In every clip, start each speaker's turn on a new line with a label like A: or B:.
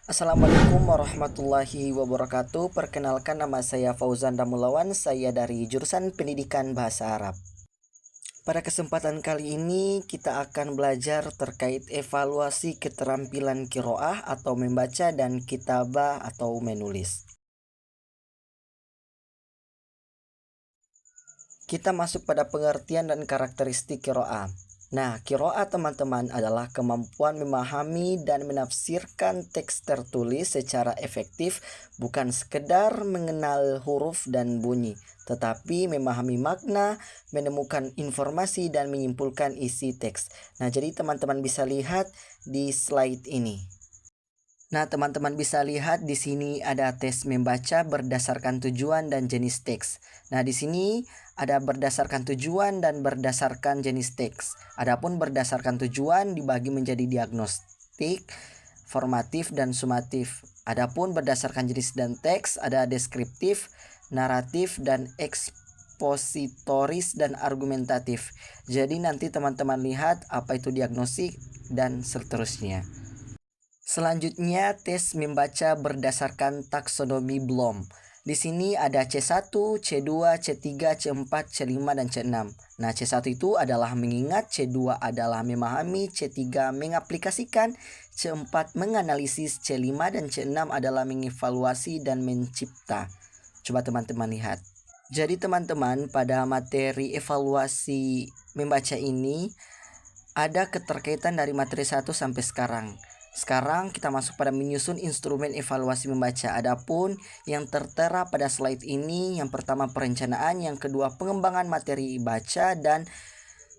A: Assalamualaikum warahmatullahi wabarakatuh. Perkenalkan, nama saya Fauzan Damulawan. Saya dari jurusan Pendidikan Bahasa Arab. Pada kesempatan kali ini kita akan belajar terkait evaluasi keterampilan qiraah atau membaca dan kitabah atau menulis. Kita masuk pada pengertian dan karakteristik qiraah. Nah, qiraah teman-teman adalah kemampuan memahami dan menafsirkan teks tertulis secara efektif, bukan sekedar mengenal huruf dan bunyi, tetapi memahami makna, menemukan informasi dan menyimpulkan isi teks. Nah, jadi teman-teman bisa lihat di slide ini. Nah, teman-teman bisa lihat di sini ada tes membaca berdasarkan tujuan dan jenis teks. Nah, di sini ada berdasarkan tujuan dan berdasarkan jenis teks. Adapun berdasarkan tujuan dibagi menjadi diagnostik, formatif, dan sumatif. Adapun berdasarkan jenis dan teks ada deskriptif, naratif, dan ekspositoris dan argumentatif. Jadi nanti teman-teman lihat apa itu diagnostik dan seterusnya. Selanjutnya, tes membaca berdasarkan taksonomi Bloom. Di sini ada C1, C2, C3, C4, C5, dan C6. Nah, C1 itu adalah mengingat, C2 adalah memahami, C3 mengaplikasikan, C4 menganalisis, C5 dan C6 adalah mengevaluasi dan mencipta. Coba teman-teman lihat. Jadi teman-teman, pada materi evaluasi membaca ini ada keterkaitan dari materi 1 sampai sekarang. Sekarang kita masuk pada menyusun instrumen evaluasi membaca. Adapun yang tertera pada slide ini, yang pertama perencanaan, yang kedua pengembangan materi baca, dan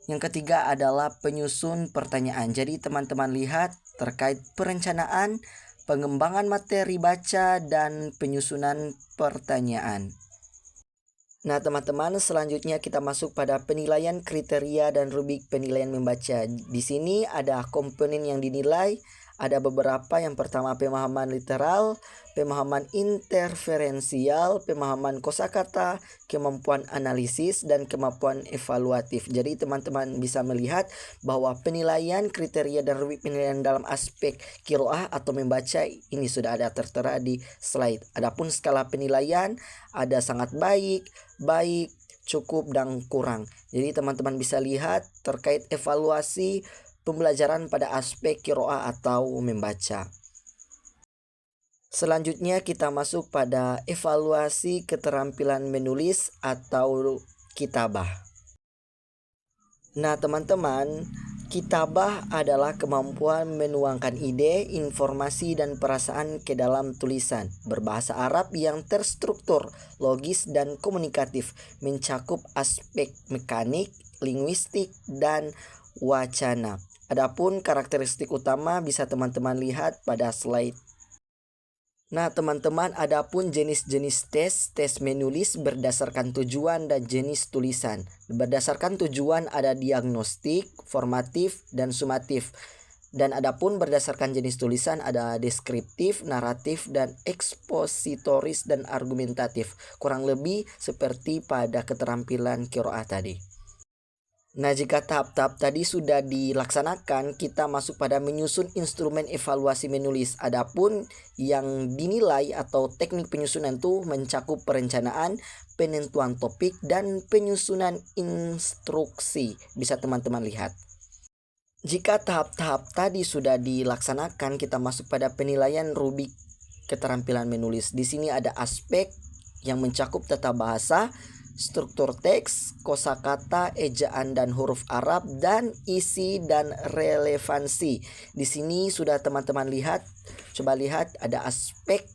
A: yang ketiga adalah penyusun pertanyaan. Jadi teman-teman lihat terkait perencanaan, pengembangan materi baca, dan penyusunan pertanyaan. Nah, teman-teman, selanjutnya kita masuk pada penilaian kriteria dan rubrik penilaian membaca. Di sini ada komponen yang dinilai, ada beberapa. Yang pertama pemahaman literal, pemahaman interferensial, pemahaman kosakata, kemampuan analisis, dan kemampuan evaluatif. Jadi teman-teman bisa melihat bahwa penilaian kriteria dan rubrik penilaian dalam aspek qiraah atau membaca ini sudah ada tertera di slide. Adapun skala penilaian ada sangat baik, cukup, dan kurang. Jadi teman-teman bisa lihat terkait evaluasi pembelajaran pada aspek qiraah atau membaca. Selanjutnya kita masuk pada evaluasi keterampilan menulis atau kitabah. Nah, teman-teman, kitabah adalah kemampuan menuangkan ide, informasi, dan perasaan ke dalam tulisan berbahasa Arab yang terstruktur, logis, dan komunikatif, mencakup aspek mekanik, linguistik, dan wacana. Adapun karakteristik utama bisa teman-teman lihat pada slide. Nah, teman-teman, adapun jenis-jenis tes menulis berdasarkan tujuan dan jenis tulisan. Berdasarkan tujuan ada diagnostik, formatif, dan sumatif. Dan adapun berdasarkan jenis tulisan ada deskriptif, naratif, dan ekspositoris dan argumentatif. Kurang lebih seperti pada keterampilan qiraah tadi. Nah, jika tahap-tahap tadi sudah dilaksanakan, kita masuk pada menyusun instrumen evaluasi menulis. Adapun yang dinilai atau teknik penyusunan itu mencakup perencanaan, penentuan topik, dan penyusunan instruksi. Bisa teman-teman lihat. Jika tahap-tahap tadi sudah dilaksanakan, kita masuk pada penilaian rubrik keterampilan menulis. Di sini ada aspek yang mencakup tata bahasa, struktur teks, kosakata, ejaan dan huruf Arab, dan isi dan relevansi. Di sini sudah teman-teman lihat, coba lihat ada aspek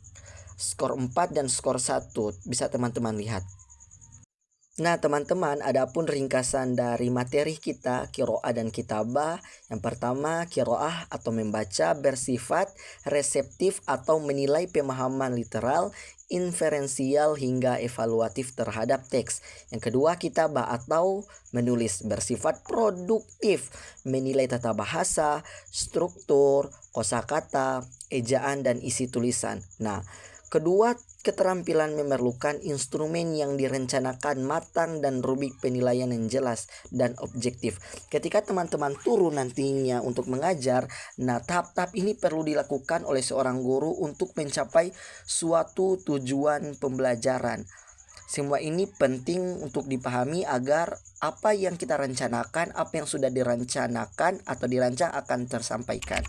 A: skor 4 dan skor 1. Bisa teman-teman lihat. Nah, teman-teman, adapun ringkasan dari materi kita qiraah dan kitabah. Yang pertama, qiraah atau membaca bersifat reseptif atau menilai pemahaman literal, inferensial hingga evaluatif terhadap teks. Yang kedua, kitabah atau menulis bersifat produktif, menilai tata bahasa, struktur, kosakata, ejaan, dan isi tulisan. Nah, Kedua, keterampilan memerlukan instrumen yang direncanakan matang dan rubrik penilaian yang jelas dan objektif. Ketika teman-teman turun nantinya untuk mengajar, nah tahap-tahap ini perlu dilakukan oleh seorang guru untuk mencapai suatu tujuan pembelajaran. Semua ini penting untuk dipahami agar apa yang kita rencanakan, apa yang sudah direncanakan atau dirancang akan tersampaikan.